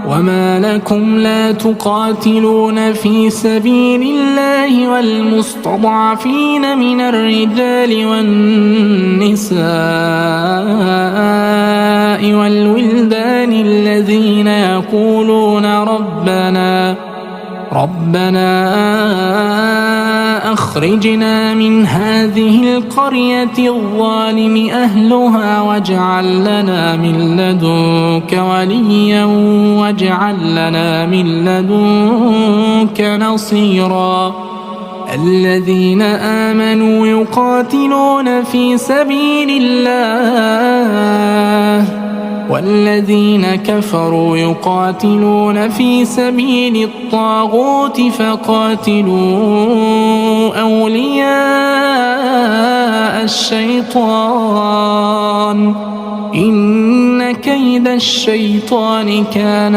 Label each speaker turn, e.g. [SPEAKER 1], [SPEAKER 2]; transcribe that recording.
[SPEAKER 1] وما لكم لا تقاتلون في سبيل الله والمستضعفين من الرجال والنساء والولدان الذين يقولون ربنا أخرجنا من هذه القرية الظالم أهلها واجعل لنا من لدنك وليا واجعل لنا من لدنك نصيرا الذين آمنوا يقاتلون في سبيل الله والذين كفروا يقاتلون في سبيل الطاغوت فقاتلوا أولياء الشيطان إن كيد الشيطان كان